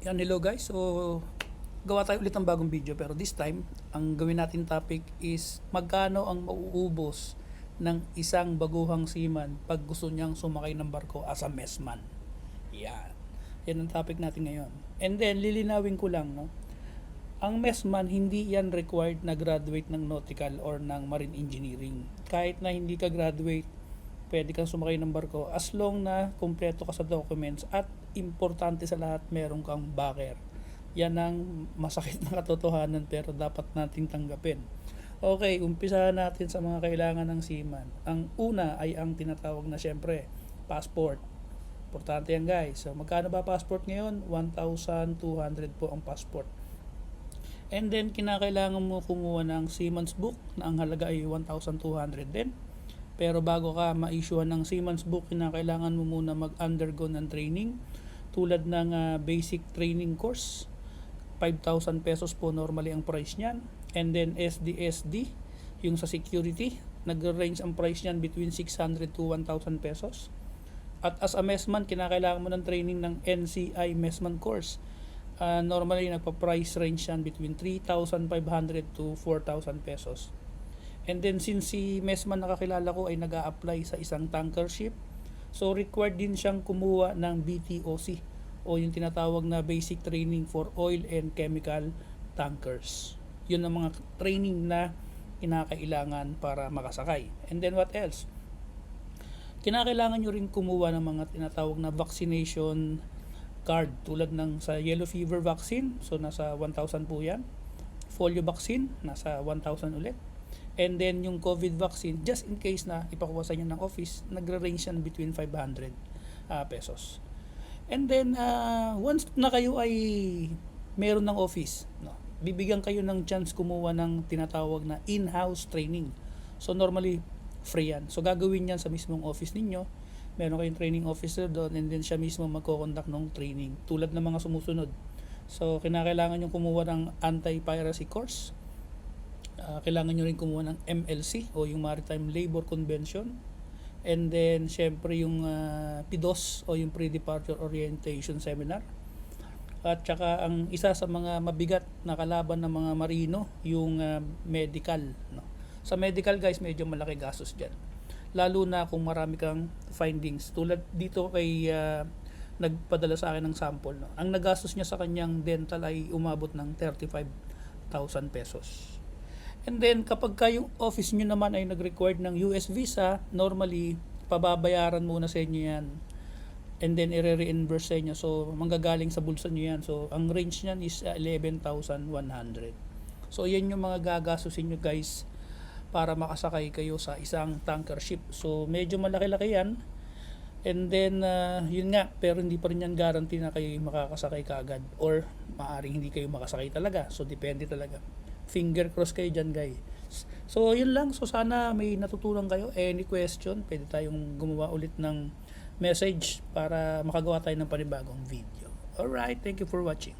Yan, hello guys. So, gawa tayo ulit ng bagong video pero this time, ang gawin natin topic is magkano ang mauubos ng isang baguhang seaman pag gusto niyang sumakay ng barko as a messman. Yan. Yan ang topic natin ngayon. And then, lilinawin ko lang, no? Ang messman, hindi yan required na graduate ng nautical or ng marine engineering. Kahit na hindi ka graduate, pwede kang sumakay ng barko as long na kumpleto ka sa documents at importante sa lahat, meron kang backer. Yan ang masakit na katotohanan pero dapat nating tanggapin. Okay, umpisahan natin sa mga kailangan ng seaman. Ang una ay ang tinatawag na syempre, passport. Importante yan guys. So, magkano ba passport ngayon? 1,200 po ang passport. And then, kinakailangan mo kumuha ng seaman's book na ang halaga ay 1,200 din. Pero bago ka ma-issuean ng seaman's book, kinakailangan mo muna mag-undergo ng training tulad ng basic training course. 5,000 pesos po normally ang price niyan. And then SDSD, yung sa security, nag-range ang price niyan between 600 to 1,000 pesos. At as a messman, kinakailangan mo ng training ng NCI messman course. Normally, nagpa-price range yan between 3,500 to 4,000 pesos. And then since si messman nakakilala ko ay nag-a-apply sa isang tanker ship, so required din siyang kumuha ng BTOC o yung tinatawag na Basic Training for Oil and Chemical Tankers. Yun ang mga training na kinakailangan para makasakay. And then what else? Kinakailangan nyo rin kumuha ng mga tinatawag na vaccination card tulad ng sa yellow fever vaccine, so nasa 1,000 po yan. Polio vaccine, nasa 1,000 ulit. And then yung COVID vaccine, just in case na ipakuha sa inyo ng office, nagre-range yan between 500 pesos. And then once na kayo ay meron ng office, no, bibigyan kayo ng chance kumuha ng tinatawag na in-house training. So normally free yan. So gagawin yan sa mismong office ninyo. Meron kayong training officer doon and then siya mismo magko-conduct ng training tulad ng mga sumusunod. So kinakailangan nyo kumuha ng anti-piracy course. Kailangan nyo rin kumuha ng MLC o yung Maritime Labor Convention. And then syempre yung PIDOS o yung Pre-Departure Orientation Seminar. At saka ang isa sa mga mabigat na kalaban ng mga marino, yung medical, no? Sa medical guys, medyo malaki gastos dyan. Lalo na kung marami kang findings. Tulad dito kay nagpadala sa akin ng sample, no? Ang nagastos niya sa kanyang dental ay umabot ng 35,000 pesos. And then kapag yung office nyo naman ay nag-required ng US visa, normally pababayaran muna sa inyo yan. And then i-reimburse sa inyo. So manggagaling sa bulsa nyo yan. So ang range niyan is 11,100. So yan yung mga gagastusin nyo guys para makasakay kayo sa isang tanker ship. So medyo malaki-laki yan. And then yun nga, pero hindi pa rin yan guarantee na kayo makakasakay kaagad or maaring hindi kayo makasakay talaga. So depende talaga. Finger cross kayo dyan guys. So yun lang. So sana may natutunan kayo. Any question, pwede tayong gumawa ulit ng message para makagawa tayo ng panibagong video. Alright, thank you for watching.